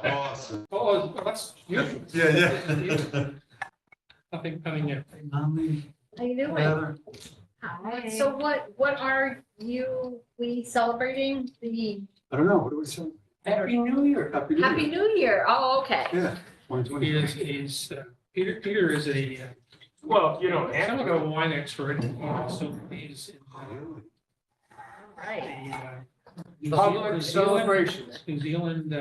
Awesome. Oh, that's usual. Yeah. Nothing new. How you doing? Heather. Hi. So what are we celebrating? The I don't know, what do we say? Happy New Year. Happy New Happy Year. New Year. Oh, okay. Yeah, 2020. Peter is a, Well, you don't have somewhat to. of a wine expert. So he's in Really? All right. Public New celebrations. New Zealand,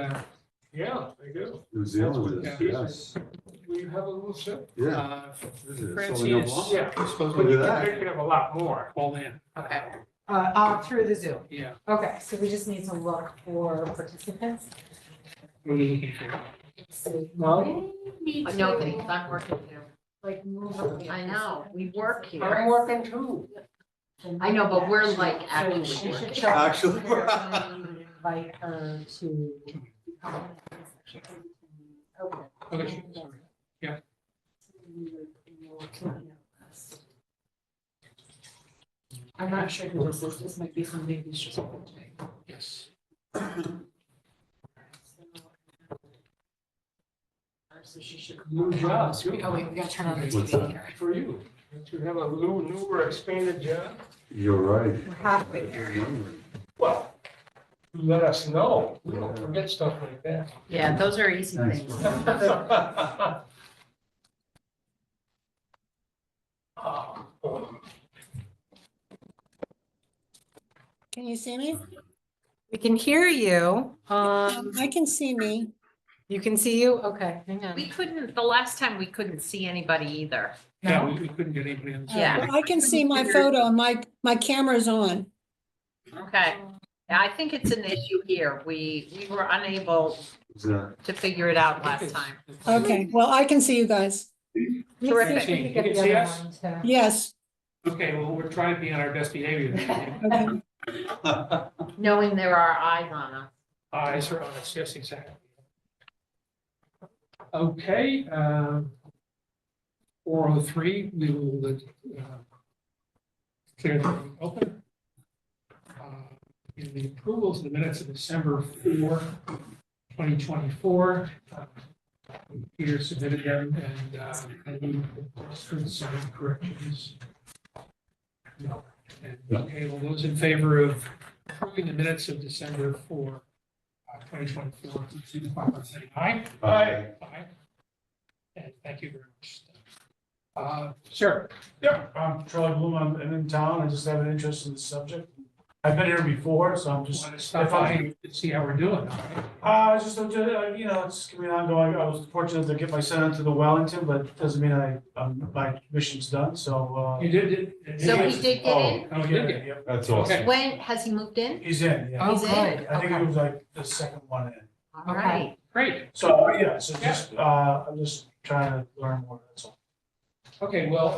Yeah, they do. New Zealand is, Yeah. yes. We have a little sip. Yeah. Francine Sauvignon is Blanc? Yeah. supposed Look to at be that. They can have a lot more. all in. Okay. Through the Zoom. Yeah. Okay, so we just need to look for participants. What are you looking for? No? No, thanks. I'm working too. Like move. up. I know. We work I'm here. working too. I know, but we're like So actually she should working. show up Actually. here, and you would invite her to. Okay. Okay, sorry. Yeah. I'm not sure who this is. This might be somebody who's just. Yes. So she should. New job, too. Oh, wait, we gotta turn on the What's TV that? here. For you. Don't you have a newer expanded job? You're right. We're halfway there. Well, let us know. We don't forget stuff like that. Yeah, those are easy Thanks. things. Can you see me? We can hear you. I can see me. You can see you? Okay, hang on. We couldn't, the last time we couldn't see anybody either. Yeah, we couldn't get anybody on. the Yeah. Well, I can see my photo and my camera's on. Okay. I think it's an issue here. We were unable Is that- to figure it out last time. Okay, well, I can see you guys. Terrific. We could get You the can see other us? one too. Yes, Okay, well, we're trying to be on our best behavior. okay. Knowing there are eyes on us. Eyes are on us, yes, exactly. Okay, 4:03, we will clear the meeting open. In the approvals of the minutes of December 4, 2024, Peter submitted them and any some corrections. No. And, okay, well, those in favor of approving the minutes of December 4, 2024, signify by saying aye. Aye. Aye. And thank you very much. Sir, Yeah, I'm Charlie Bloom, I'm in town, I just have an interest in the subject. I've been here before, so I'm just, want to stop by and see how we're doing? just, you know, it's gonna be ongoing, I was fortunate to get my son into the Wellington, but it doesn't mean my mission's done, so, You did it? So he did get in? Oh, he did get Yep, That's Okay. awesome. When, has he moved in? he's in, yeah. Oh, He's in? good. I think Okay. it was like the second one in. All right. Great. So, yeah, so just, I'm just trying to learn more, that's all. Okay, well,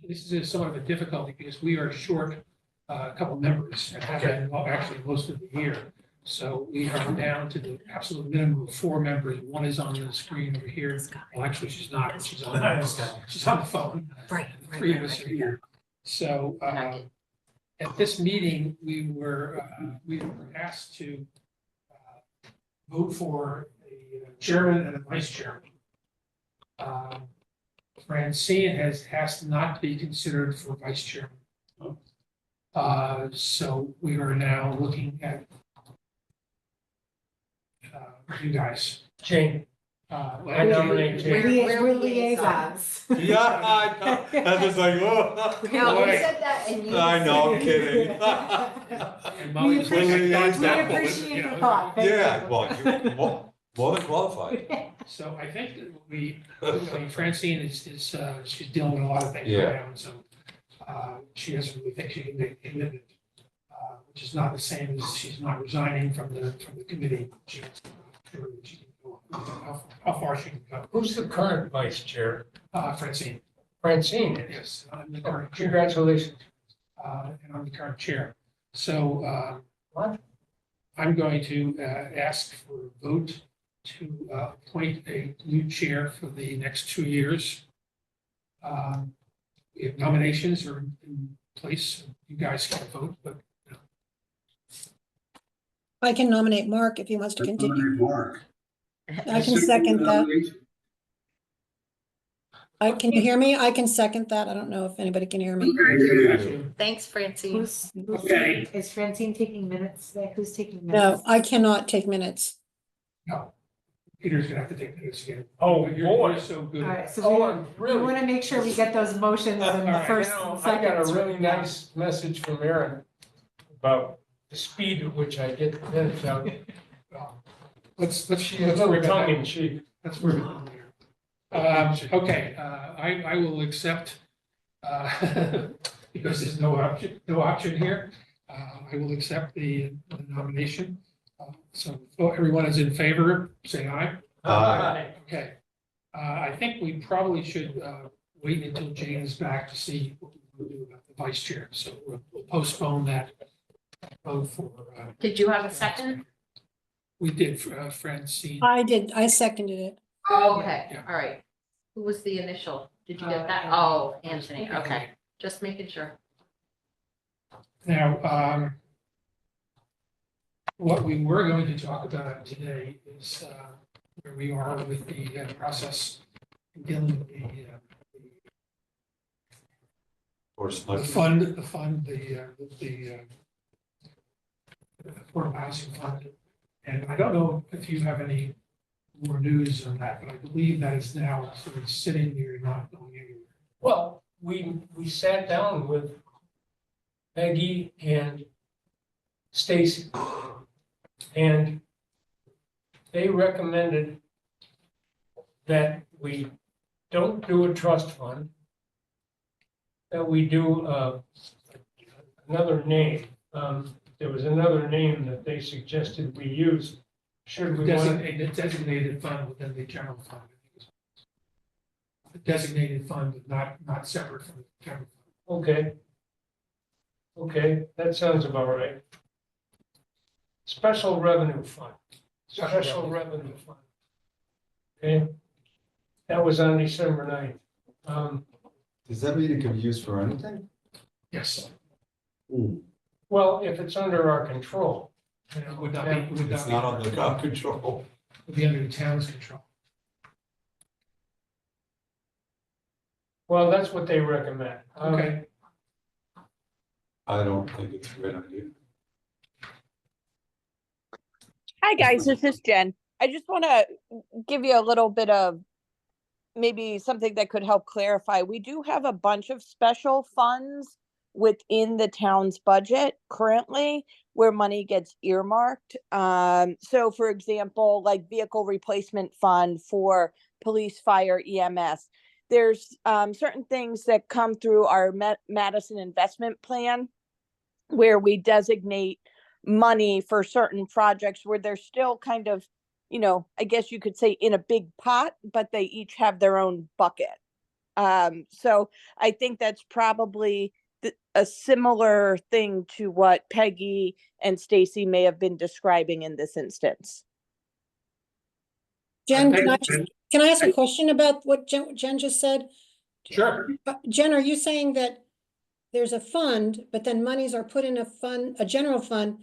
this is somewhat of a difficulty because we are short a couple members and have been, well, actually most of the year. So we are down to the absolute minimum of 4 members. One is on the screen over here. Well, actually, she's not. She's on the phone. Right, The 3 of us are here. So at this meeting, we were asked to vote for a chairman and a vice chairman. Francine has asked not to be considered for vice chairman. So we are now looking at you guys. Jane, I nominate Jane. We're liaisons. Yeah, I know. Heather's like, oh. No, we said that and you. I know, I'm kidding. And Molly was like, I thought We that, but, appreciate you the know, thought. Yeah, well, you're more than qualified. So I think that I mean, Francine is, she's dealing with a lot of things Yeah. right now, and so she doesn't really think she can make a commitment, which is not the same as she's not resigning from the committee. She's not sure that she can go, how far she can go. Who's the current vice chair? Francine, Francine. yes, I'm the current chair, Congratulations. and I'm the current chair. So What? I'm going to ask for a vote to appoint a new chair for the next 2 years. If nominations are in place, you guys can vote, but I can nominate Mark if he wants to continue. Mark. I can second that. Can you hear me? I can second that. I don't know if anybody can hear me. Thanks, Francine. Okay. Is Francine taking minutes? Like, who's taking No, minutes? I cannot take minutes. No. Peter's gonna have to take this again. Oh, You're boy. so good. All right, so Oh, we, I'm we want really, to make sure we get those motions All and the right, first I and got a seconds really written down. nice message from Aaron about the speed at which I get the minutes out. Let's She a worry little about tongue that. in cheek. Let's worry about that later. Okay, I will accept, because there's no option here. I will accept the nomination. So everyone is in favor, say aye. Okay. I think we probably should wait until Jane is back to see what we'll do about the vice chair. So we'll postpone that vote for. Did you have a second? We did, Francine. I did, I seconded it. Okay, Yeah. all right. Who was the initial? Did you get that? Anthony. Oh, Anthony, okay, just making sure. Now, what we were going to talk about today is where we are with the process in dealing with Or the fund, the affordable housing fund. And I don't know if you have any more news on that, but I believe that is now sort of sitting there, not going anywhere. Well, we sat down with Peggy and Stacy. And they recommended that we don't do a trust fund, that we do another name. There was another name that they suggested we use. Should we want, Designated fund within the general fund. A designated fund, not separate from the general fund. okay. Okay, that sounds about right. Special revenue fund. Special revenue fund. Okay, that was on December 9th. Does that mean it can be used for anything? Yes. Well, if it's under our control. And it would not be, would It's be not under our control. Would be under the town's control. Well, that's what they recommend. Okay. I don't think it's a great idea. Hi, guys, this is Jen. I just want to give you a little bit of maybe something that could help clarify. We do have a bunch of special funds within the town's budget currently where money gets earmarked. So for example, like vehicle replacement fund for police, fire, EMS. There's certain things that come through our Madison investment plan where we designate money for certain projects where they're still kind of, you know, I guess you could say in a big pot, but they each have their own bucket. So I think that's probably a similar thing to what Peggy and Stacy may have been describing in this instance. Jen, can I ask a question about what Jen just said? Sure. Jen, are you saying that there's a fund, but then monies are put in a fund, a general fund,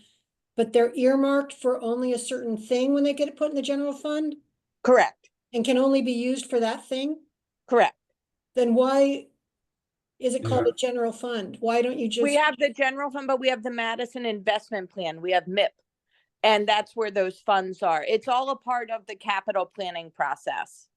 but they're earmarked for only a certain thing when they get put in the general fund Correct. and can only be used for that thing? Correct. Then why is it called a general fund? Why don't you just? We have the general fund, but we have the Madison investment plan. We have MIP. And that's where those funds are. It's all a part of the capital planning process.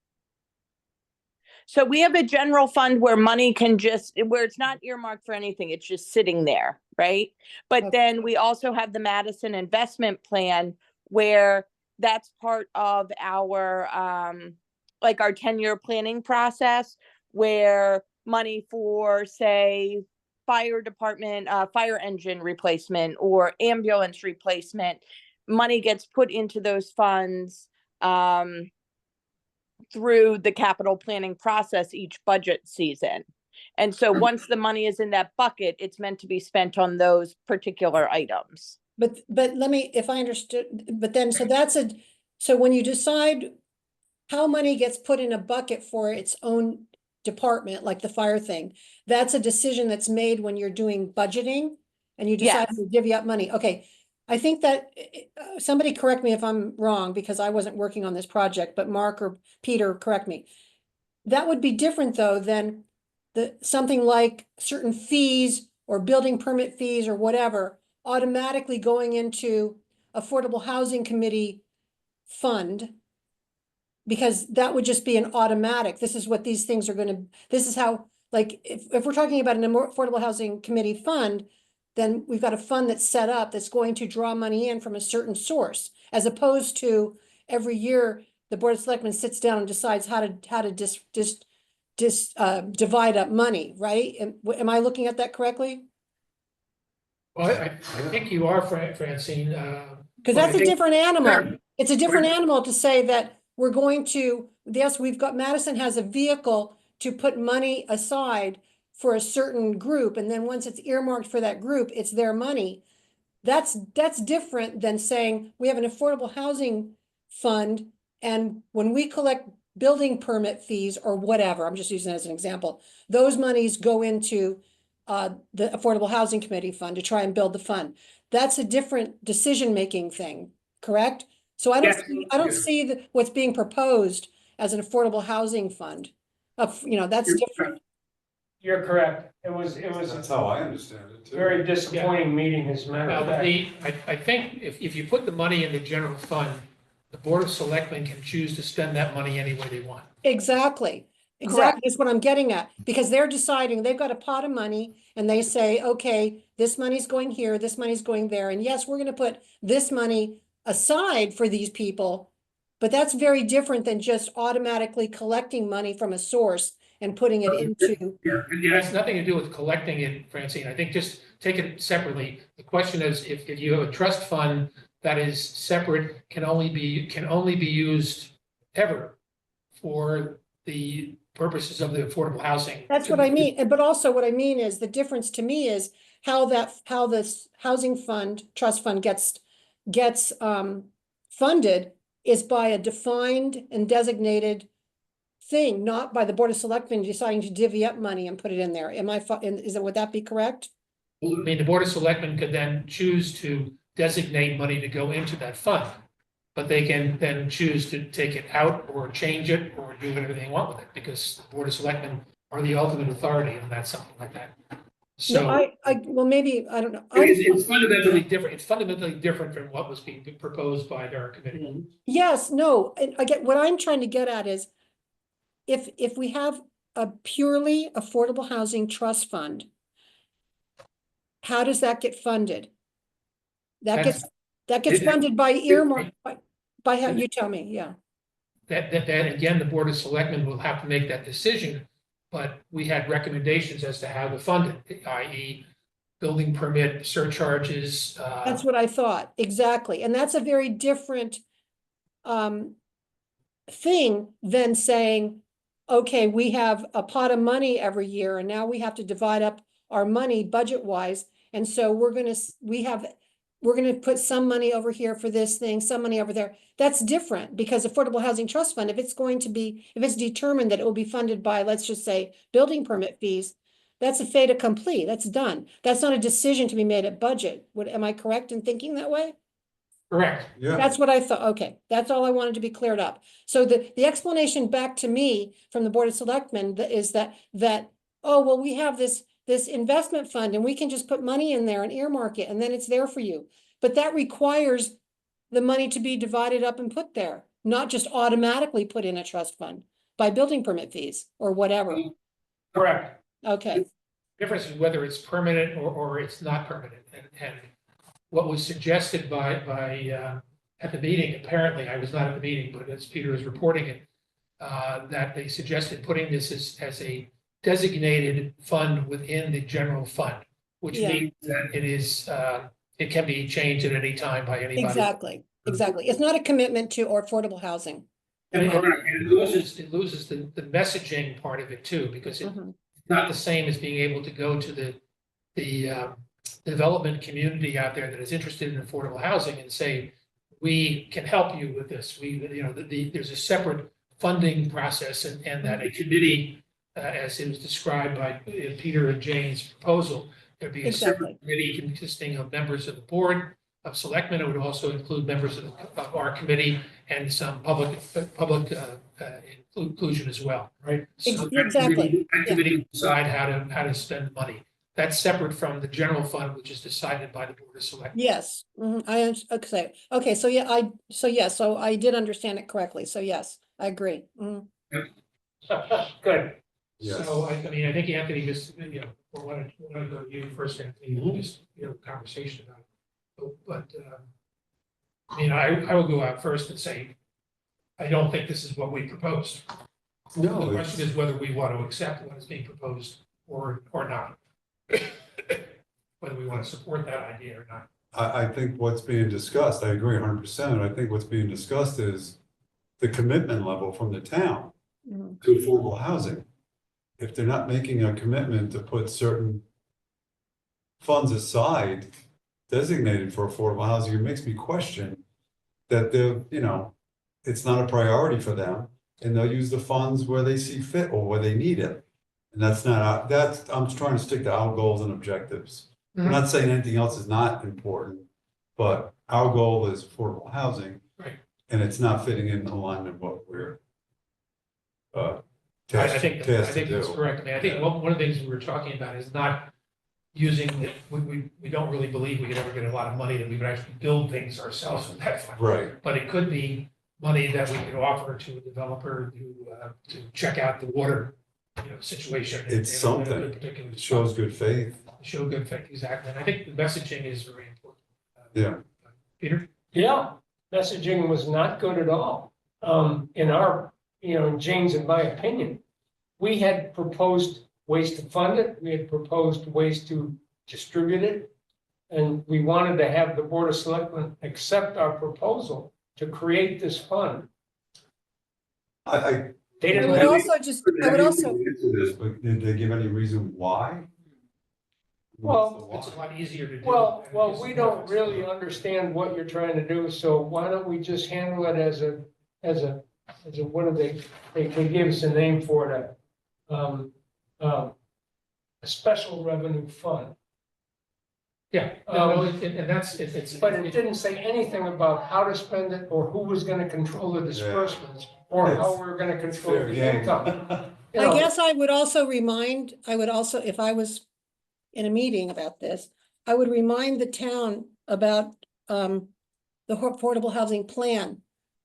So we have a general fund where money can just, where it's not earmarked for anything, it's just sitting there, right? But Okay. then we also have the Madison investment plan where that's part of our, like our 10-year planning process where money for, say, fire department, fire engine replacement or ambulance replacement, money gets put into those funds through the capital planning process each budget season. And so once the money is in that bucket, it's meant to be spent on those particular items. But let me, if I understood, but then, so when you decide how money gets put in a bucket for its own department, like the fire thing, that's a decision that's made when you're doing budgeting and you decide Yes. to divvy up money. Okay. I think that, somebody correct me if I'm wrong, because I wasn't working on this project, but Mark or Peter, correct me. That would be different though than something like certain fees or building permit fees or whatever automatically going into Affordable Housing Committee fund. Because that would just be an automatic, this is what these things are gonna, this is how, like, if we're talking about an Affordable Housing Committee fund, then we've got a fund that's set up that's going to draw money in from a certain source, as opposed to every year, the Board of Selectmen sits down and decides how to divide up money, right? Am I looking at that correctly? Well, I think you are, Francine. Because but I that's a think- different animal. It's a different animal to say that we're going to, yes, we've got, Madison has a vehicle to put money aside for a certain group, and then once it's earmarked for that group, it's their money. That's different than saying we have an affordable housing fund, and when we collect building permit fees or whatever, I'm just using it as an example, those monies go into the Affordable Housing Committee fund to try and build the fund. That's a different decision-making thing, correct? So I don't see what's being proposed as an affordable housing fund. That's different. You're correct. It was That's a how I understand it too. very disappointing meeting as a matter Now, of fact. I think if you put the money in the general fund, the Board of Selectmen can choose to spend that money any way they want. Exactly. Exactly, is what I'm getting at, because they're deciding, they've got a pot of money and they say, okay, this money's going here, this money's going there, and yes, we're gonna put this money aside for these people. But that's very different than just automatically collecting money from a source and putting it into, It has nothing to do with collecting it, Francine. I think just take it separately. The question is, if you have a trust fund that is separate, can only be used ever for the purposes of the affordable housing. that's what I mean. But also what I mean is, the difference to me is how this housing fund, trust fund gets funded is by a defined and designated thing, not by the Board of Selectmen deciding to divvy up money and put it in there. Would that be correct? I mean, the Board of Selectmen could then choose to designate money to go into that fund. But they can then choose to take it out or change it or do whatever they want with it, because the Board of Selectmen are the ultimate authority on that, something like that. So Well, maybe, I don't know. it's fundamentally different. It's fundamentally different from what was being proposed by our committee. Yes, no, and I get, what I'm trying to get at is, if we have a purely affordable housing trust fund, how does that get funded? That gets funded by earmark, by how, you tell me, yeah. That again, the Board of Selectmen will have to make that decision, but we had recommendations as to how to fund it, i.e. building permit surcharges. That's what I thought, exactly, and that's a very different thing than saying, okay, we have a pot of money every year and now we have to divide up our money budget-wise, and so we're gonna put some money over here for this thing, some money over there. That's different, because Affordable Housing Trust Fund, if it's determined that it will be funded by, let's just say, building permit fees, that's a fait accompli, that's done. That's not a decision to be made at budget. Am I correct in thinking that way? Correct. Yeah, That's what I thought, okay, that's all I wanted to be cleared up. So the explanation back to me from the Board of Selectmen is that, oh, well, we have this investment fund and we can just put money in there and earmark it and then it's there for you. But that requires the money to be divided up and put there, not just automatically put in a trust fund by building permit fees or whatever. Correct. Okay, Difference is whether it's permanent or it's not permanent. And what was suggested by at the meeting, apparently, I was not at the meeting, but as Peter is reporting it, that they suggested putting this as a designated fund within the general fund, which Yeah. means that it can be changed at any time by anybody. exactly. It's not a commitment to or affordable housing. And it loses the messaging part of it too, because it's Mhm. not the same as being able to go to the development community out there that is interested in affordable housing and say, we can help you with this. There's a separate funding process, and that a committee, as it was described by Peter and Jane's proposal, there'd be a separate Exactly. committee consisting of members of the board, of selectmen. It would also include members of our committee and some public inclusion as well, right? So that Exactly, committee- That yeah. committee will decide how to spend money. That's separate from the general fund, which is decided by the Board of Selectmen. Yes, okay, so I did understand it correctly, so yes, I agree. Good. Yes. So I mean, I think Anthony just, or wanted to go to you first, Anthony, just, conversation about it. But, I mean, I will go out first and say, I don't think this is what we proposed. No, The it's- question is whether we want to accept what is being proposed or not. Whether we want to support that idea or not. I think what's being discussed, I agree 100%. I think what's being discussed is the commitment level from the town Mhm. to affordable housing. If they're not making a commitment to put certain funds aside designated for affordable housing, it makes me question that it's not a priority for them, and they'll use the funds where they see fit or where they need it. And I'm trying to stick to our goals and objectives. I'm not saying anything else is not important, but our goal is affordable housing. Right. And it's not fitting in alignment with what we're I tasked think to that's do. correct. I mean, I think one of the things we were talking about is not using, we don't really believe we could ever get a lot of money that we would actually build things ourselves with that fund. Right, But it could be money that we could offer to a developer to check out the water, situation. It's something. Particular it shows good faith. Show good faith, exactly. And I think the messaging is very important. Yeah. Peter? Yeah, messaging was not good at all. In our, in Jane's, in my opinion, we had proposed ways to fund it. We had proposed ways to distribute it. And we wanted to have the Board of Selectmen accept our proposal to create this fund. I They I didn't would have, also just, I would also, answer this, but did they give any reason why? Well, It's a lot easier to do. well, we don't really understand what you're trying to do, so why don't we just handle it as a, what do they give us a name for it, a special revenue fund. Yeah, no, and that's, it's. But it didn't say anything about how to spend it or who was gonna control the disbursements or how we're gonna control Fair the game. income. You I know, guess I would also, if I was in a meeting about this, I would remind the town about the affordable housing plan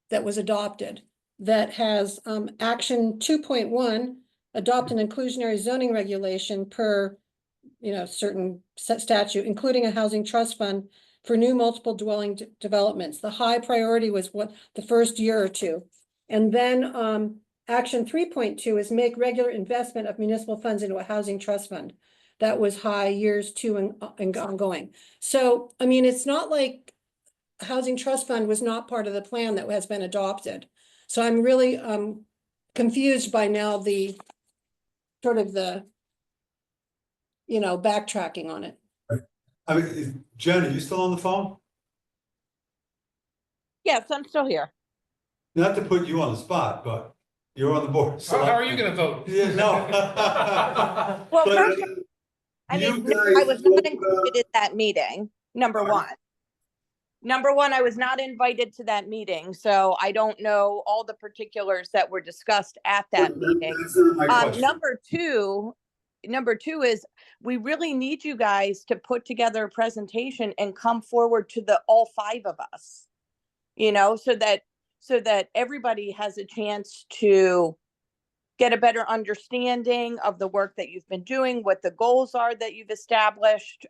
that was adopted, that has action 2.1, adopt an inclusionary zoning regulation per certain statute, including a housing trust fund for new multiple dwelling developments. The high priority was the first year or two. And then action 3.2 is make regular investment of municipal funds into a housing trust fund. That was high years 2 and ongoing. So, I mean, it's not like housing trust fund was not part of the plan that has been adopted. So I'm really confused by now the sort of the backtracking on it. I mean, Jen, are you still on the phone? Yes, I'm still here. Not to put you on the spot, but you're on the board. How are you gonna vote? Yeah, no. Well, But, first, I you mean, guys I was not spoke included in that meeting, number one. Number one, I was not invited to that meeting, so I don't know all the particulars that were discussed at that meeting. That's not my question. Number two is we really need you guys to put together a presentation and come forward to all 5 of us, so that everybody has a chance to get a better understanding of the work that you've been doing, what the goals are that you've established.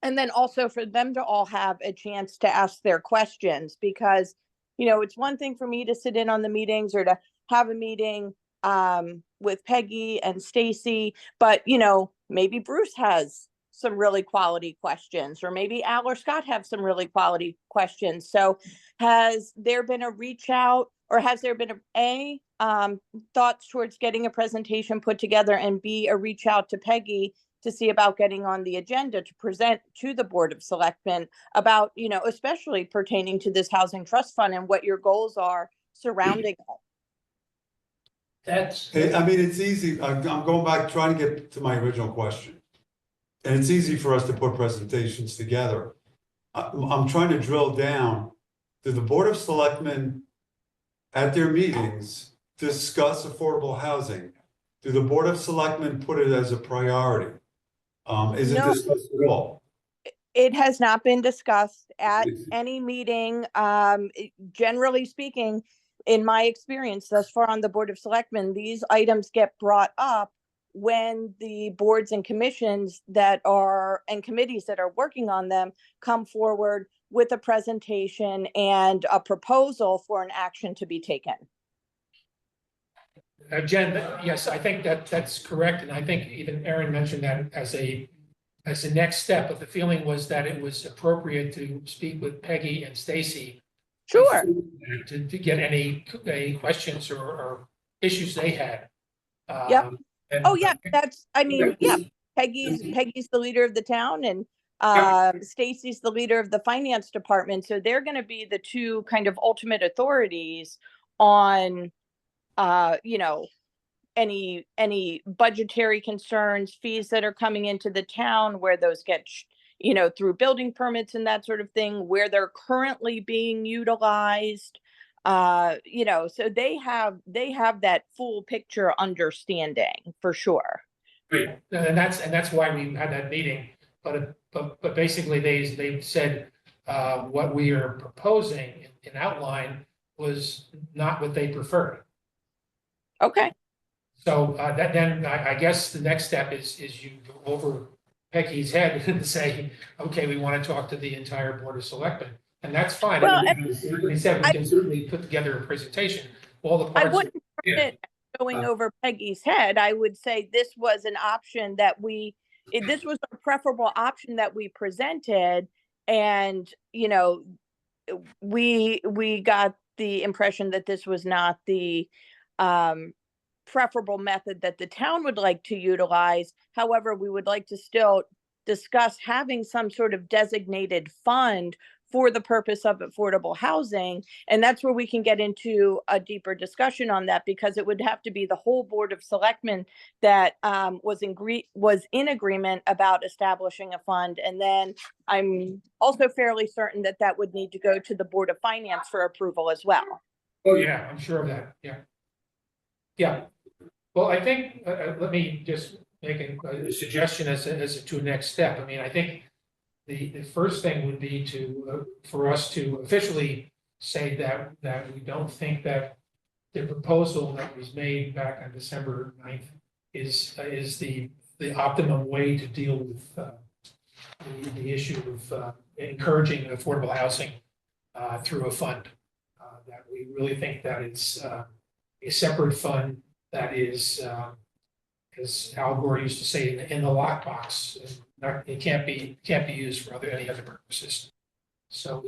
And then also for them to all have a chance to ask their questions, because, it's one thing for me to sit in on the meetings or to have a meeting with Peggy and Stacy, but, maybe Bruce has some really quality questions, or maybe Al or Scott have some really quality questions. So has there been a reach out, or has there been thoughts towards getting a presentation put together, and B, a reach out to Peggy to see about getting on the agenda to present to the Board of Selectmen about, especially pertaining to this housing trust fund and what your goals are surrounding it? I mean, it's easy. I'm going back, trying to get to my original question. And it's easy for us to put presentations together. I'm trying to drill down. Do the Board of Selectmen at their meetings discuss affordable housing? Do the Board of Selectmen put it as a priority? Is it No. discussed at all? It has not been discussed at any meeting. Generally speaking, in my experience thus far on the Board of Selectmen, these items get brought up when the boards and commissions and committees that are working on them come forward with a presentation and a proposal for an action to be taken. Jen, yes, I think that's correct, and I think even Aaron mentioned that as a next step, but the feeling was that it was appropriate to speak with Peggy and Stacy. Sure. To get any questions or issues they had. Yep. And- Oh, yeah, Peggy's the leader of the town, and Stacy's the leader of the finance department. So they're going to be the two kind of ultimate authorities on, any budgetary concerns, fees that are coming into the town, where those get, through building permits and that sort of thing, where they're currently being utilized. So they have that full picture understanding for sure. Great, and that's why we had that meeting, but basically they said, what we are proposing in outline was not what they preferred. Okay. So, then I guess the next step is you go over Peggy's head and say, okay, we want to talk to the entire Board of Selectmen, and that's fine. Well, We said we can certainly put together a prepresentation, all the parts. I wouldn't put it going over Peggy's head. I would say this was an option that this was a preferable option that we presented, and we got the impression that this was not the preferable method that the town would like to utilize. However, we would like to still discuss having some sort of designated fund for the purpose of affordable housing. And that's where we can get into a deeper discussion on that, because it would have to be the whole Board of Selectmen that was in agreement about establishing a fund. And then I'm also fairly certain that would need to go to the Board of Finance for approval as well. Oh, yeah, I'm sure of that, yeah. Yeah, well, I think, let me just make a suggestion to a next step. I mean, I think the first thing would be for us to officially say that we don't think that the proposal that was made back on December 9th is the optimum way to deal with the issue of encouraging affordable housing through a fund. That we really think that it's a separate fund that is, as Al Gore used to say, in the lockbox. It can't be used for any other purposes. So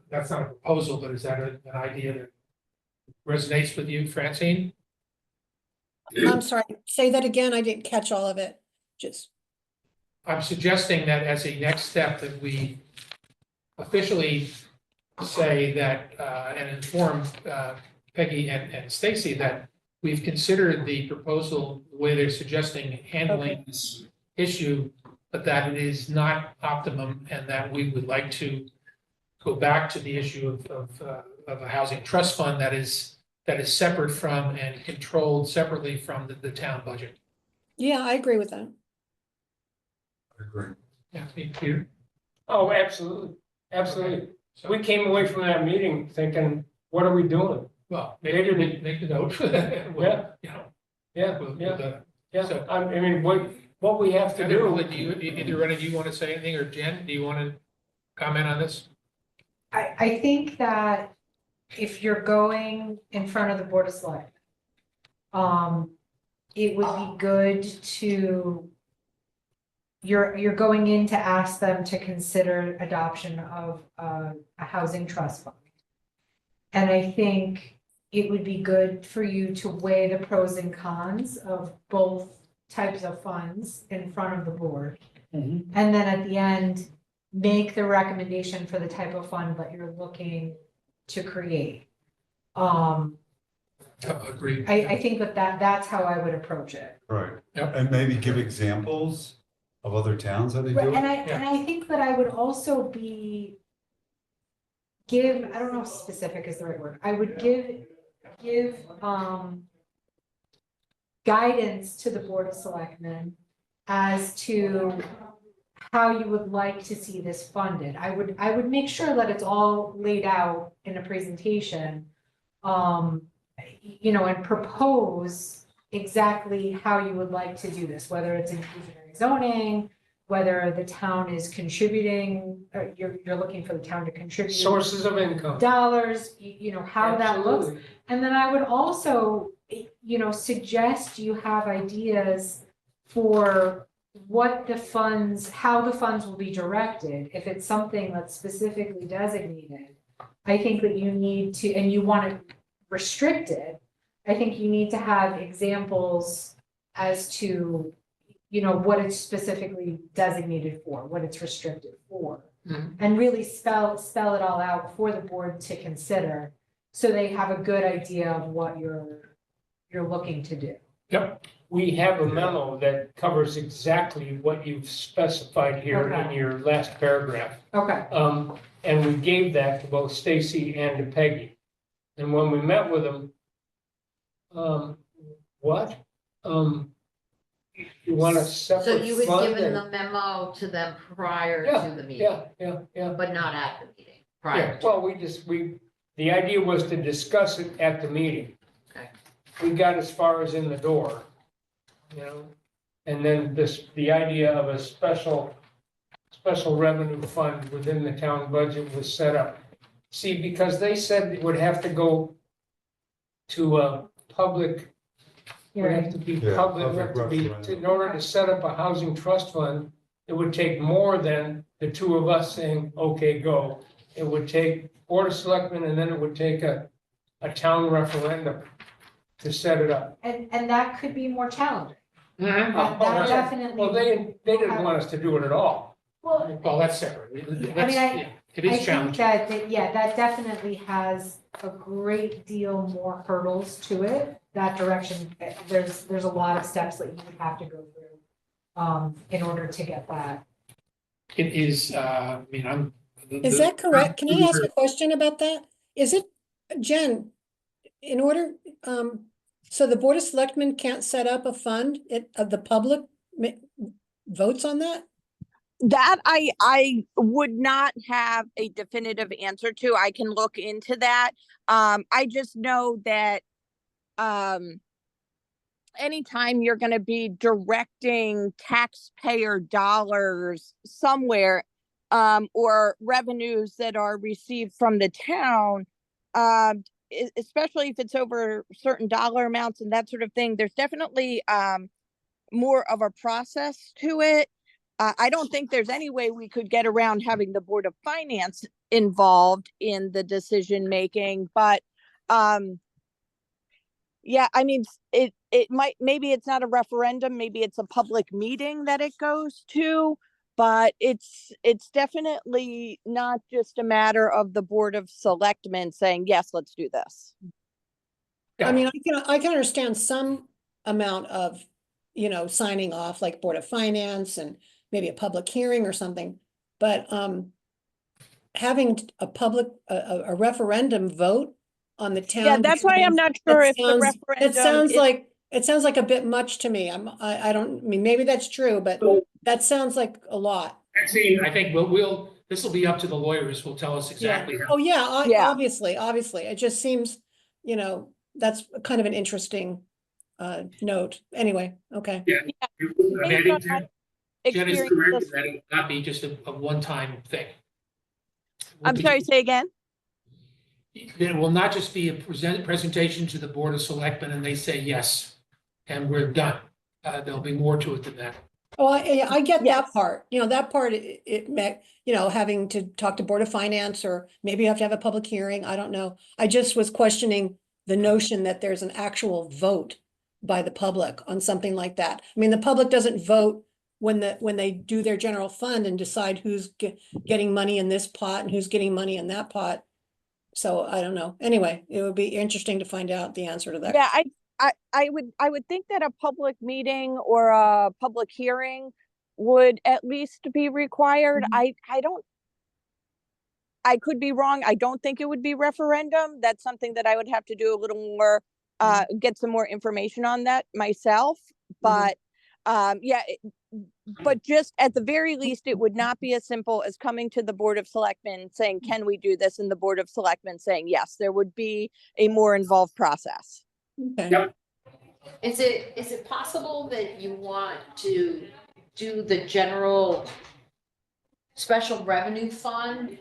that's not a proposal, but is that an idea that resonates with you, Francine? I'm sorry, say that again. I didn't catch all of it. I'm suggesting that as a next step that we officially say that and inform Peggy and Stacy that we've considered the proposal, the way they're suggesting handling this issue, but that it is not optimum, and that we would like to go back to the issue of a housing trust fund that is separate from and controlled separately from the town budget. Yeah, I agree with that. I agree. Yeah, Peter? Oh, absolutely, absolutely. So, We came away from that meeting thinking, what are we doing? well, maybe make the note. Yeah. You know, Yeah, we'll, yeah, So- yeah. I mean, what we have to do. do you, either one of you want to say anything, or Jen, do you want to comment on this? I think that if you're going in front of the Board of Selectmen, it would be good to, you're going in to ask them to consider adoption of a housing trust fund. And I think it would be good for you to weigh the pros and cons of both types of funds in front of the board. Mhm. And then at the end, make the recommendation for the type of fund that you're looking to create. Agreed. I think that's how I would approach it. Right, Yep. and maybe give examples of other towns that they do And it. I think that I would also be give, I don't know if specific is the right word, I would give guidance to the Board of Selectmen as to how you would like to see this funded. I would make sure that it's all laid out in a presentation. And propose exactly how you would like to do this, whether it's inclusionary zoning, whether the town is contributing, or you're looking for the town to contribute Sources of income. dollars, how that looks. Absolutely. And then I would also, suggest you have ideas for what the funds, how the funds will be directed. If it's something that's specifically designated, I think that you need to, and you want to restrict it, I think you need to have examples as to, what it's specifically designated for, what it's restricted for. Mhm. And really spell it all out for the board to consider, so they have a good idea of what you're looking to do. Yep, we have a memo that covers exactly what you've specified here in Okay. your last paragraph. Okay, And we gave that to both Stacy and to Peggy. And when we met with them, what? You want a So separate you had fund? given and- the memo to them prior Yeah, to the meeting, Yeah. but not at the meeting, Yeah, prior to. well, the idea was to discuss it at the meeting. Okay. We got as far as in the door, and then the idea of a special revenue fund within the town budget was set up. See, because they said it would have to go to a public, would have to be Yeah, public, public have to be, referendum. in order to set up a housing trust fund, it would take more than the two of us saying, okay, go. It would take Board of Selectmen, and then it would take a town referendum to set it up. and that could be more challenging. Mhm. That yeah. definitely. Well, they didn't want us to do it at all. Well, Well, that's separate. That's- I- yeah, It I is think challenging. that definitely has a great deal more hurdles to it, that direction. There's a lot of steps that you would have to go through, in order to get that. It is, I'm. Is that correct? Can I ask a question about that? Is it, Jen, in order, so the Board of Selectmen can't set up a fund, the public votes on that? That I would not have a definitive answer to. I can look into that. I just know that anytime you're going to be directing taxpayer dollars somewhere, or revenues that are received from the town, especially if it's over certain dollar amounts and that sort of thing, there's definitely more of a process to it. I don't think there's any way we could get around having the Board of Finance involved in the decision making, but yeah, I mean, it might, maybe it's not a referendum, maybe it's a public meeting that it goes to, but it's definitely not just a matter of the Board of Selectmen saying, yes, let's do this. I mean, I can understand some amount of, signing off, like Board of Finance and maybe a public hearing or something, but having a public, a referendum vote on the town. Yeah, that's why I'm not sure if the referendum. It sounds like a bit much to me. I mean, maybe that's true, but that sounds like a lot. Actually, I think this will be up to the lawyers, will tell us exactly how. Oh, yeah, Yeah. obviously, it just seems, that's kind of an interesting note. Anyway, okay. Yeah. I mean, I Based think on my Jen is experience correct this- that it will not be just a one-time thing. I'm sorry, say again? It will not just be a presentation to the Board of Selectmen and they say yes, and we're done. There'll be more to it than that. Oh, I get that Yes. part, that part, it meant, having to talk to Board of Finance, or maybe you have to have a public hearing, I don't know. I just was questioning the notion that there's an actual vote by the public on something like that. I mean, the public doesn't vote when they do their general fund and decide who's getting money in this pot and who's getting money in that pot. So I don't know. Anyway, it would be interesting to find out the answer to that. Yeah, I would think that a public meeting or a public hearing would at least be required. Mhm. I don't. I could be wrong. I don't think it would be referendum. That's something that I would have to do a little more, get some more information on that myself. But yeah, but just at the very least, it would not be as simple as coming to the Board of Selectmen saying, can we do this? And the Board of Selectmen saying, yes, there would be a more involved process. Okay. Yep. Is it possible that you want to do the general special revenue fund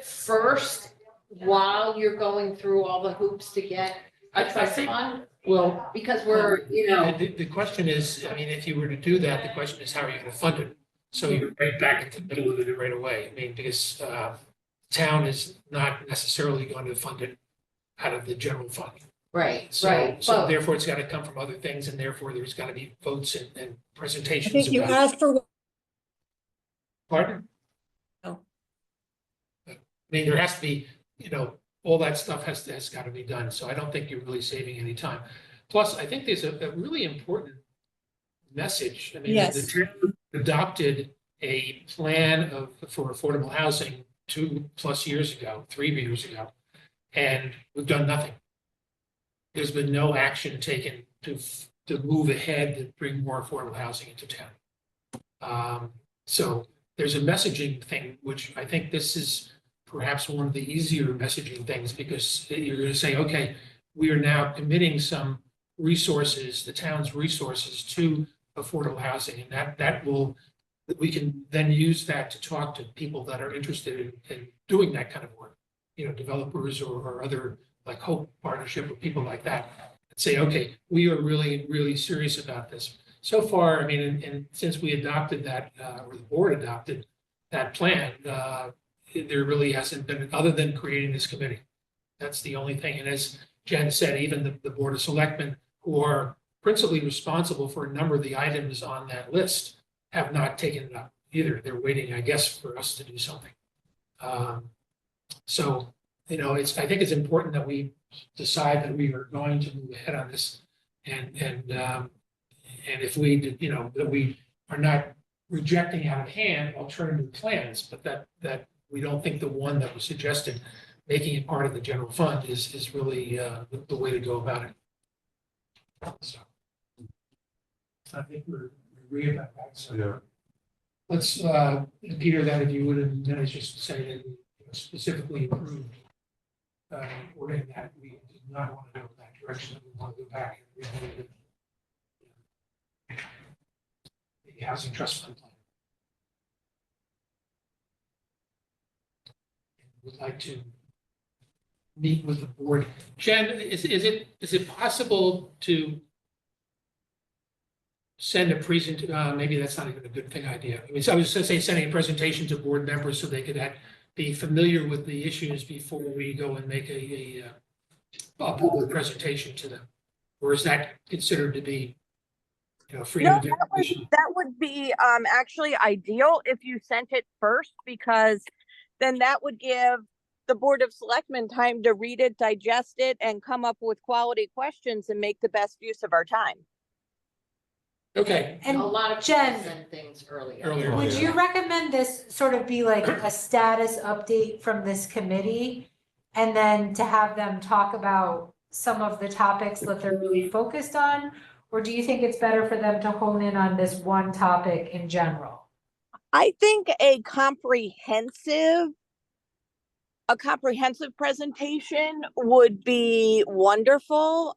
first while you're going through all the hoops to get I a trust think- fund? Well, Because we're, you know, the question is, I mean, if you were to do that, the question is, how are you gonna fund it? So you're right back into the middle of it right away. I mean, because town is not necessarily going to fund it out of the general fund. right, So, right, so but therefore it's gotta come from other things, and therefore there's gotta be votes and I presentations think you about. asked for, Pardon? Oh. I mean, there has to be, you know, all that stuff has gotta be done, so I don't think you're really saving any time. Plus, I think there's a really important message. I mean, Yes. the town adopted a plan for affordable housing 2+ years ago, 3 years ago, and we've done nothing. There's been no action taken to move ahead to bring more affordable housing into town. So there's a messaging thing, which I think this is perhaps one of the easier messaging things, because you're gonna say, okay, we are now committing some resources, the town's resources, to affordable housing, and that will, we can then use that to talk to people that are interested in doing that kind of work, you know, developers or other, like Hope Partnership or people like that, and say, okay, we are really, really serious about this. So far, I mean, and since we adopted that, or the board adopted that plan, there really hasn't been, other than creating this committee. That's the only thing. And as Jen said, even the Board of Selectmen, who are principally responsible for a number of the items on that list, have not taken it up either. They're waiting, I guess, for us to do something. So, you know, I think it's important that we decide that we are going to move ahead on this. And if we, you know, that we are not rejecting out of hand alternative plans, but that we don't think the one that was suggested, making it part of the general fund, is really the way to go about it. So I think we're agree about that. So Yeah, let's, Peter, that if you would, and then it's just say that you know, specifically approved wording that we did not want to go that direction, that we want to go back and revisit the housing trust fund plan. Would like to meet with the board. Jen, is it possible to send a maybe that's not even a good thing idea. I mean, so I was gonna say sending a presentation to board members so they could be familiar with the issues before we go and make a public presentation to them. Or is that considered to be, you know, freedom of information? That would be actually ideal if you sent it first, because then that would give the Board of Selectmen time to read it, digest it, and come up with quality questions and make the best use of our time. Okay, a And lot of Jen, people send things earlier. Earlier. would you recommend this sort of be like a status update from this committee? And then to have them talk about some of the topics that they're really focused on? Or do you think it's better for them to hone in on this one topic in general? I think a comprehensive presentation would be wonderful,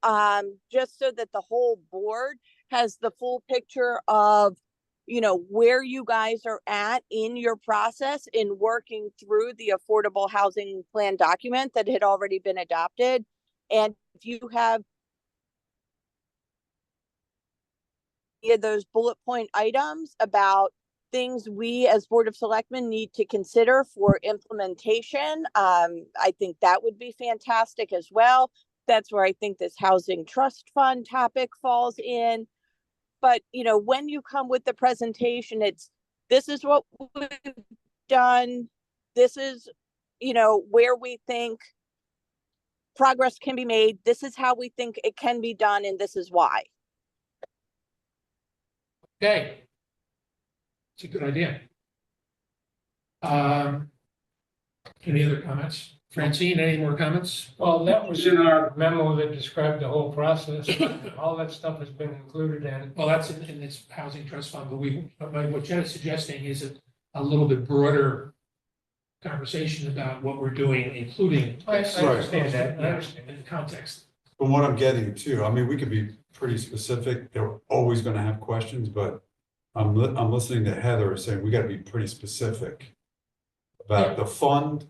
just so that the whole board has the full picture of, you know, where you guys are at in your process in working through the affordable housing plan document that had already been adopted. And if you have any of those bullet point items about things we as Board of Selectmen need to consider for implementation, I think that would be fantastic as well. That's where I think this housing trust fund topic falls in. But, you know, when you come with the presentation, this is what we've done. This is, you know, where we think progress can be made. This is how we think it can be done, and this is why. okay. It's a good idea. Any other comments? Francine, any more comments? Well, that was in our memo that described the whole process. All that stuff has been included in. Well, that's in this housing trust fund, but what Jen is suggesting is a little bit broader conversation about what we're doing, including. I this. understand that. I Yeah, understand. in the context. From what I'm getting too, I mean, we could be pretty specific, they're always gonna have questions, but I'm listening to Heather saying we gotta be pretty specific about the fund,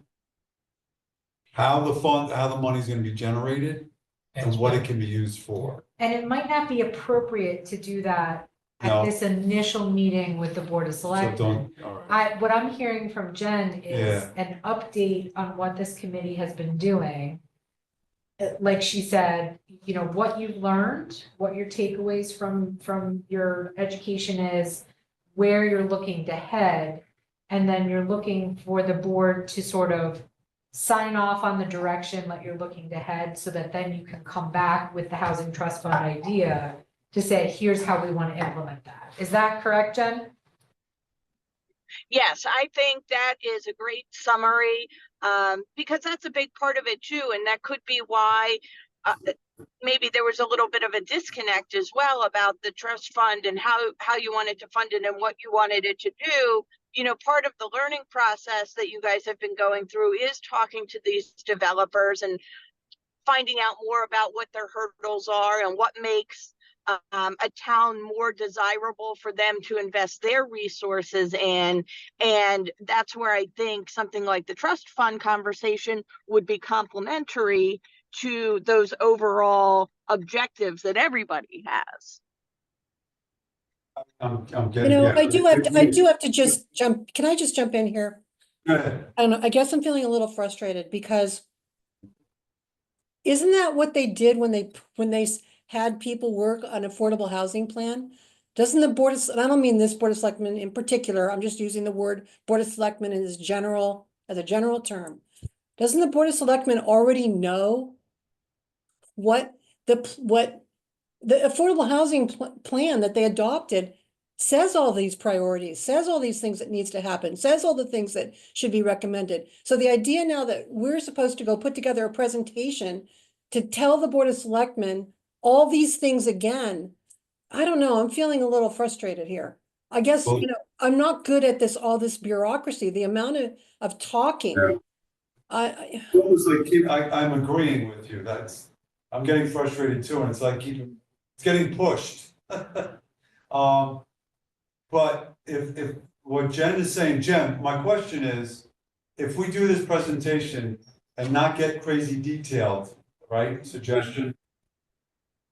how the money's gonna be generated, and what it can be used for. And it might not be appropriate to do that No. at this initial meeting with the Board of So Selectmen. don't, all right, What I'm hearing from Jen is Yeah. an update on what this committee has been doing. Like she said, you know, what you've learned, what your takeaways from your education is, where you're looking to head, and then you're looking for the board to sort of sign off on the direction that you're looking to head, so that then you can come back with the housing trust fund idea to say, here's how we want to implement that. Is that correct, Jen? Yes, I think that is a great summary, because that's a big part of it too, and that could be why maybe there was a little bit of a disconnect as well about the trust fund and how you wanted to fund it and what you wanted it to do. You know, part of the learning process that you guys have been going through is talking to these developers and finding out more about what their hurdles are and what makes a town more desirable for them to invest their resources in. And that's where I think something like the trust fund conversation would be complementary to those overall objectives that everybody has. I'm You getting, know, yeah. I do have to just jump, can I just jump in here? Go ahead. I don't know, I guess I'm feeling a little frustrated because isn't that what they did when they had people work on affordable housing plan? Doesn't the board of, and I don't mean this board of selectmen in particular, I'm just using the word board of selectmen as a general term. Doesn't the board of selectmen already know what the affordable housing plan that they adopted says all these priorities, says all these things that needs to happen, says all the things that should be recommended. So the idea now that we're supposed to go put together a presentation to tell the Board of Selectmen all these things again, I don't know, I'm feeling a little frustrated here. I guess, Well- you know, I'm not good at all this bureaucracy, the amount of talking. Yeah. Almost like I'm agreeing with you, I'm getting frustrated too, and it's like it's getting pushed. But if what Jen is saying, Jen, my question is, if we do this presentation and not get crazy detailed, right, suggestion,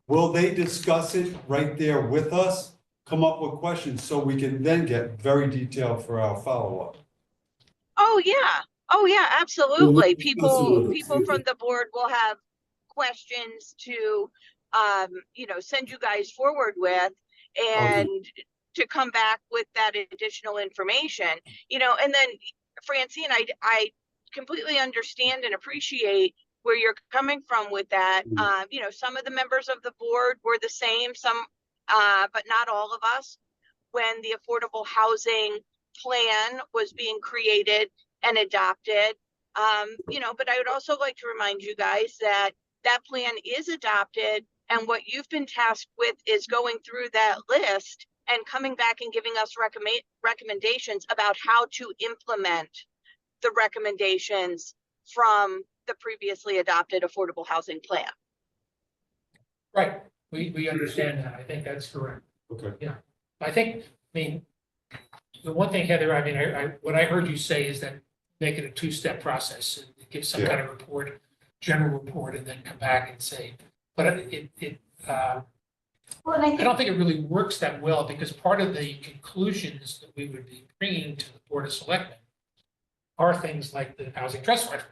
will they discuss it right there with us, come up with questions, so we can then get very detailed for our follow-up? Oh yeah, absolutely. Well, People from the board will have questions to send you guys forward with, and to come back with that additional information, and then Francine, I completely understand and appreciate where you're coming from with that. Some of the members of the board were the same, some but not all of us, when the affordable housing plan was being created and adopted. But I would also like to remind you guys that that plan is adopted, and what you've been tasked with is going through that list and coming back and giving us recommendations about how to implement the recommendations from the previously adopted affordable housing plan. Right, we understand that, I think that's correct. Okay. Yeah, I mean, the one thing, Heather, I mean, what I heard you say is that make it a two-step process, and give some kind of report, general report, and then come back and say, but Well, and I don't think it really works that well, because part of the conclusions that we would be bringing to the Board of Selectmen are things like the housing trust fund.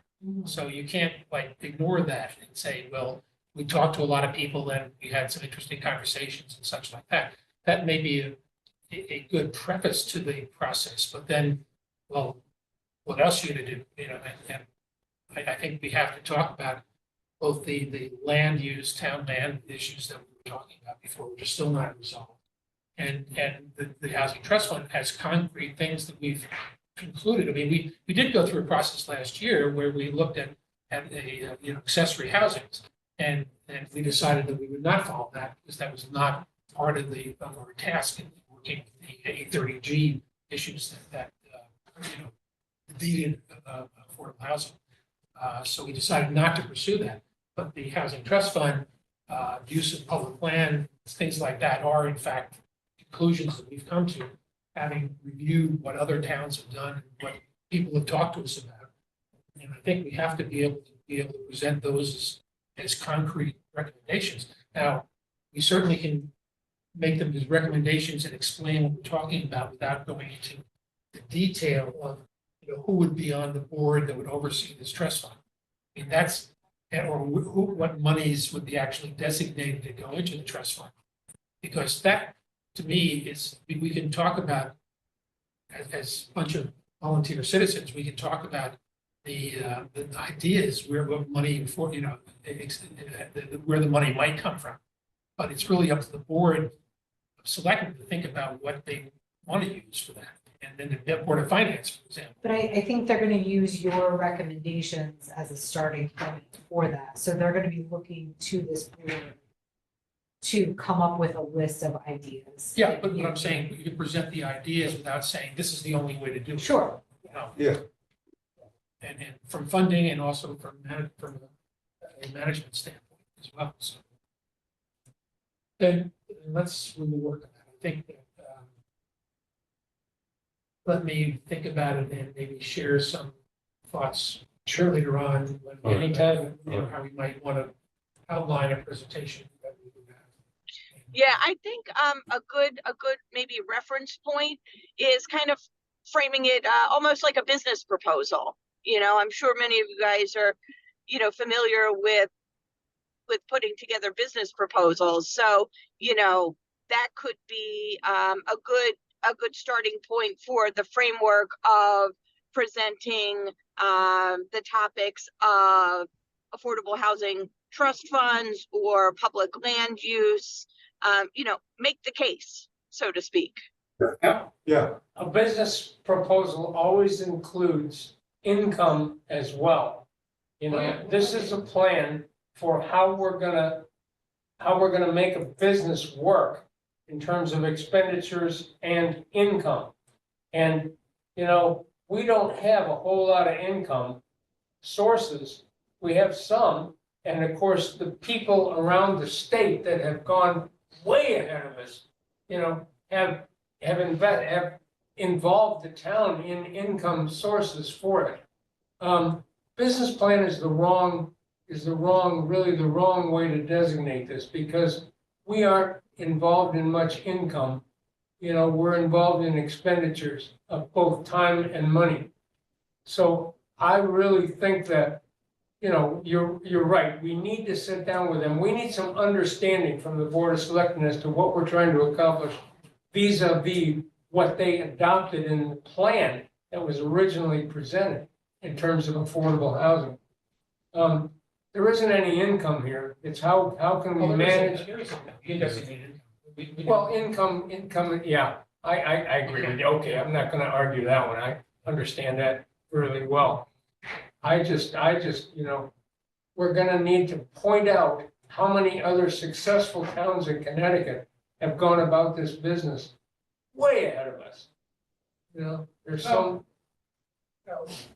So you can't ignore that and say, well, we talked to a lot of people and we had some interesting conversations and such like that. That may be a good preface to the process, but then, well, what else are you gonna do? And I think we have to talk about both the land use, town land issues that we were talking about before, which are still not resolved. And the housing trust fund has concrete things that we've concluded. I mean, we did go through a process last year where we looked at a, accessory housings. And we decided that we would not follow that because that was not part of our task in working with the 830G issues that defeated affordable housing. So we decided not to pursue that. But the Housing Trust Fund, use of public land, things like that are in fact conclusions that we've come to, having reviewed what other towns have done, and what people have talked to us about. And I think we have to be able to present those as concrete recommendations. Now, we certainly can make them as recommendations and explain what we're talking about without going into the detail of, who would be on the board that would oversee this trust fund. I mean, what monies would be actually designated to go into the trust fund. Because that, to me, we can talk about, as a bunch of volunteer citizens, we can talk about the ideas where money for, where the money might come from. But it's really up to the board of selectmen to think about what they want to use for that. And then the Board of Finance, for example. But I think they're gonna use your recommendations as a starting point for that. So they're gonna be looking to this board to come up with a list of ideas. Yeah, but what I'm saying, you can present the ideas without saying this is the only way to do it. Sure. Yeah. And from funding and also from a management standpoint as well. So then let's really work on that. I think that let me think about it and maybe share some thoughts later on, anytime, how we might want to outline a presentation that we would have. Yeah, I think a good maybe reference point is kind of framing it almost like a business proposal. I'm sure many of you guys are, familiar with putting together business proposals. So, that could be a good starting point for the framework of presenting the topics of affordable housing trust funds or public land use. Make the case, so to speak. Yeah, A business proposal always includes income as well. This is a plan for how we're gonna make a business work in terms of expenditures and income. And, we don't have a whole lot of income sources. We have some, and of course, the people around the state that have gone way ahead of us, have involved the town in income sources for it. Business plan is the wrong way to designate this, because we aren't involved in much income. We're involved in expenditures of both time and money. So I really think that, you're right. We need to sit down with them. We need some understanding from the Board of Selectmen as to what we're trying to accomplish vis-a-vis what they adopted in the plan that was originally presented in terms of affordable housing. There isn't any income here. It's how can we manage? Well, income, yeah, I agree with you. Okay, I'm not gonna argue that one. I understand that really well. I just, we're gonna need to point out how many other successful towns in Connecticut have gone about this business way ahead of us. There's some.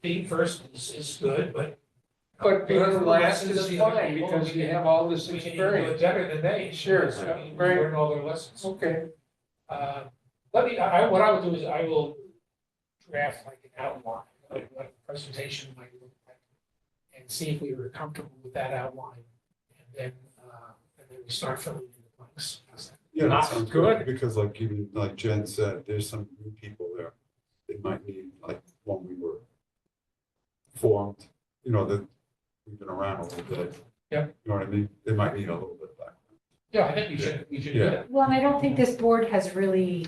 Being first is good, but being last is fine because you have all this we can do it experience. better than they. Sure, We right. learn all their lessons. Okay, What I will do is I will draft like an outline, like what a presentation might look like, and see if we were comfortable with that outline, and then we start filling in the blanks. yeah, that Ah, sounds good. good, because like Jen said, there's some new people there. They might need, like, when we were formed, that we've been around a little bit. Yeah. You know what I mean? They might need a little bit back. Yeah, I think we should do that. Well, and I don't think this board has really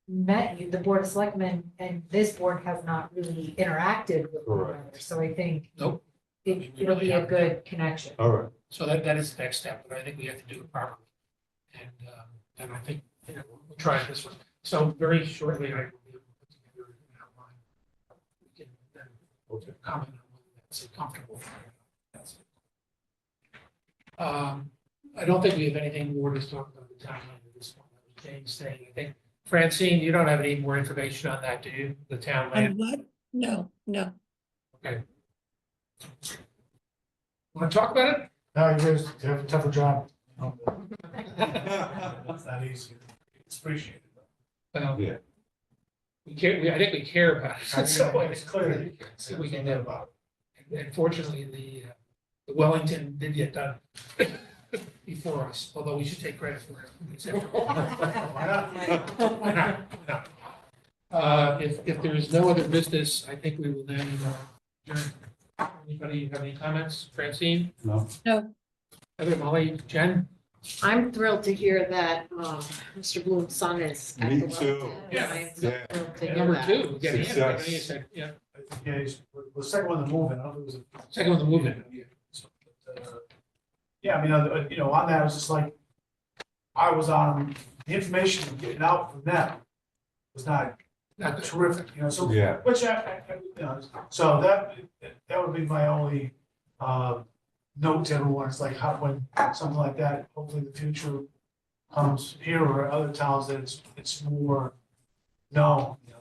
met you, the Board of Selectmen, and this board has not really interacted with one Correct. another. So I think Nope. it'll be a good connection. All right. So that is the next step, but I think we have to do it properly. And I think, we'll try it this way. So very shortly, I will be able to put together an outline Okay. comment on whether that's comfortable. That's it. I don't think we have anything more to talk about the timeline at this point. James saying, I think, Francine, you don't have any more information on that, do you? The town On land? what? No, no. Okay. Want to talk about it? No, you guys have a tougher job. It's not easy. It's appreciated. Well, Yeah. we care, I think we care about it. So It's clear. See what we can do about it. And fortunately, the Wellington did get done before us, although we should take credit for it. Why not? Why not? Why not? If there is no other business, I think we will then adjourn. Anybody have any comments? Francine, No, Heather, Molly, Jen? I'm thrilled to hear that, Mr. Bloom's son is. at Me the too. Wellington. Yeah. I'm so Yeah. thrilled to hear Number that. two, getting in, Success. getting in, said, yeah, Yeah, he's, the second one to move in, I don't think it was a. second one to move in. Yeah, I mean, you know, on that, it was just like, I was on, the information getting out from them was not Not good. terrific, you know, so. yeah, Which you know, so that would be my only, note to everyone, it's like, how, when something like that, hopefully in the future comes here or other towns, that it's more known, you know.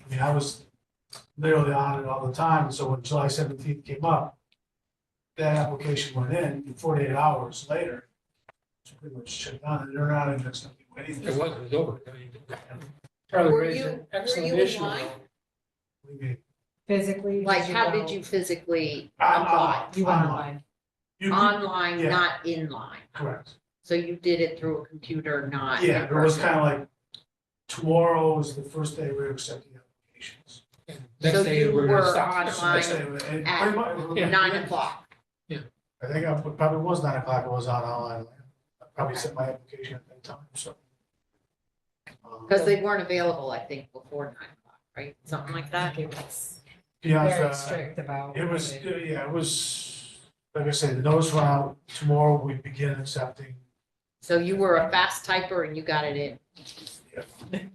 I mean, I was literally on it all the time, so when July 17th came up, that application went in, and 48 hours later, it's pretty much shut down, and they're not even going to do anything. It was over. I mean, Charlie Were raised you- an were excellent you in issue. line? What do you mean? Physically? Like, how go- did you physically I'm apply? You went online. online. You could- Online, yeah. not in line. Correct. So you did it through a computer, not in Yeah, it was person. kind of like, tomorrow was the first day we were accepting applications. Next So day, you we're gonna were stop. online Next day, and at pretty much- Yeah. 9 o'clock. I think it probably was 9 o'clock, I was on online. I probably sent my application at that time, so. Because they weren't available, I think, before 9 o'clock, right? Something like I that. think it was Yeah, very strict about. it was, yeah, it was, like I said, the notice went out, tomorrow we begin accepting. So you were a fast typer and you got it in.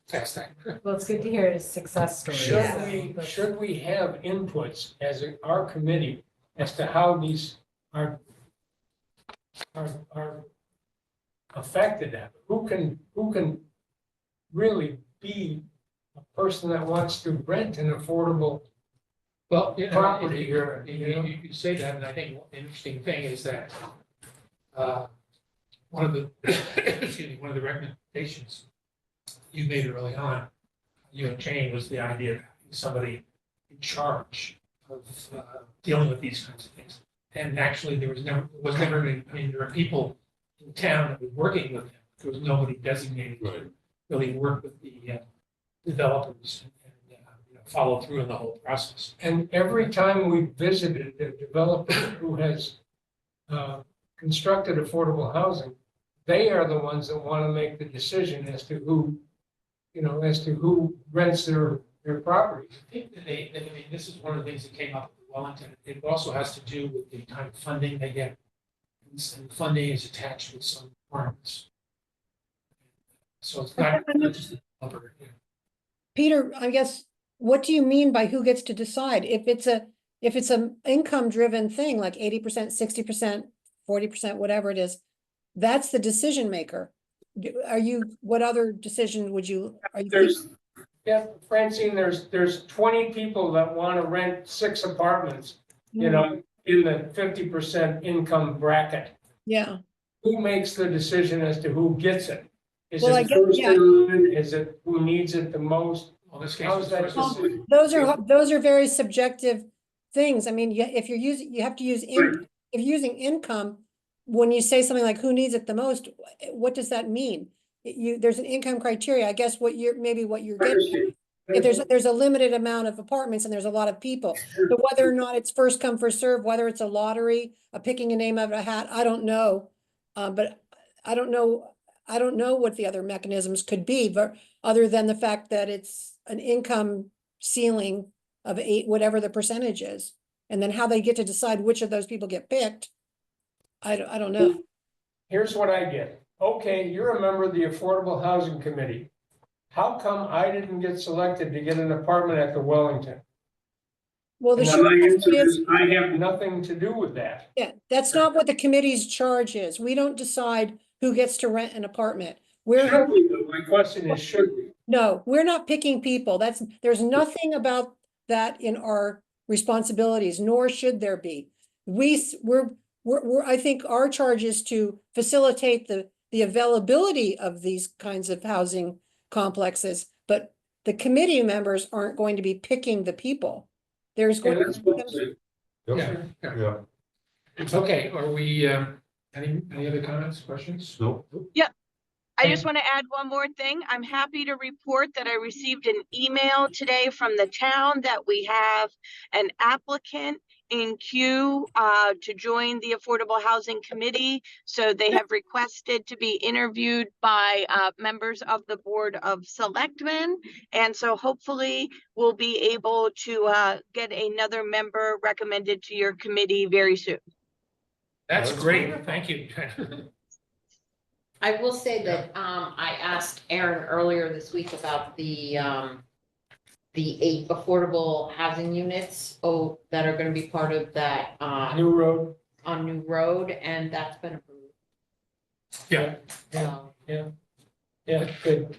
Text time. Well, it's good to hear a success story. Should we have inputs as our committee as to how these are affected at? Who can really be a person that wants to rent an affordable Well, you know, property here, you know? you say that, and I think one interesting thing is that one of the, excuse me, one of the recommendations you made early on, you and Jane, was the idea of having somebody in charge of dealing with these kinds of things. And actually, there was never, I mean, there are people in town that were working with him. There was nobody designated to Right. really work with the developers and you know, follow through in the whole process. And every time we visited a developer who has constructed affordable housing, they are the ones that want to make the decision as to who, you know, as to who rents their property. I think that I mean, this is one of the things that came up with Wellington. It also has to do with the kind of funding they get. And funding is attached with some requirements. So it's not just the developer, you know. Peter, I guess, what do you mean by who gets to decide? If it's an income driven thing, like 80%, 60%, 40%, whatever it is, that's the decision maker. What other decision would you, are you? Yeah, Francine, there's 20 people that want to rent 6 apartments, you know, in the 50% income bracket. Yeah, Who makes the decision as to who gets it? Is Well, I it guess- first yeah. in line? Is it who needs it the most? Well, this case How's was that first- decision? those are very subjective things. I mean, if you're using, you have to use, if you're using income, when you say something like who needs it the most, what does that mean? There's an income criteria. I guess what you're getting, if there's a limited amount of apartments and there's a lot of people. So whether or not it's first come, first serve, whether it's a lottery, a picking a name out of a hat, I don't know. But I don't know what the other mechanisms could be, but other than the fact that it's an income ceiling of 8, whatever the percentage is. And then how they get to decide which of those people get picked, I don't know. Here's what I get. Okay, you're a member of the Affordable Housing Committee. How come I didn't get selected to get an apartment at the Wellington? Well, the And short my answer answer is, is, I have nothing to do with that. yeah, that's not what the committee's charge is. We don't decide who gets to rent an apartment. Should we, though? My question is, should we? No, we're not picking people. There's nothing about that in our responsibilities, nor should there be. I think our charge is to facilitate the availability of these kinds of housing complexes, but the committee members aren't going to be picking the people. There's And going that's to what be. I'm saying. Yep, Yeah, yeah, it's okay. Are we, any other comments, questions? nope. I just want to add one more thing. I'm happy to report that I received an email today from the town that we have an applicant in queue to join the Affordable Housing Committee. So they have requested to be interviewed by members of the Board of Selectmen. And so hopefully we'll be able to get another member recommended to your committee very soon. That's That's great. wonderful. Thank you. I will say that, I asked Aaron earlier this week about the 8 affordable housing units, that are gonna be part of that, New road. on New Road, and that's been approved. Yeah. So, Yeah, good.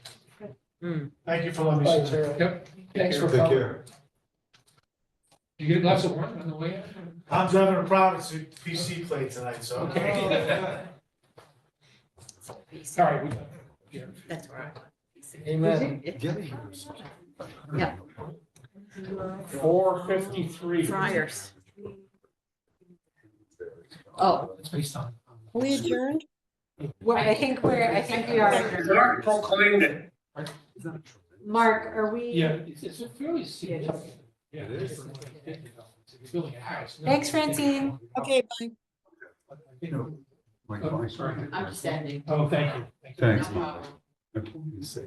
Thank you for letting me Bye, say that. Tara. Yep. Thanks for Take coming. care. You get a glass of wine on the way out? I'm driving a Providence with PC plate tonight, so. Okay. Sorry. Yeah. that's right. Amen. Yeah. 4:53. Fryers. Oh, It's based on. We adjourned? I think we are. Mark proclaimed it. Mark, are we? Yeah, it's a fairly significant. Yeah. It is. You're building a house. Thanks, Francine. Okay, bye. You know, my Oh, client- sorry. I'm standing. Oh, thank you. Thank you. Thanks. No problem. I told you to say.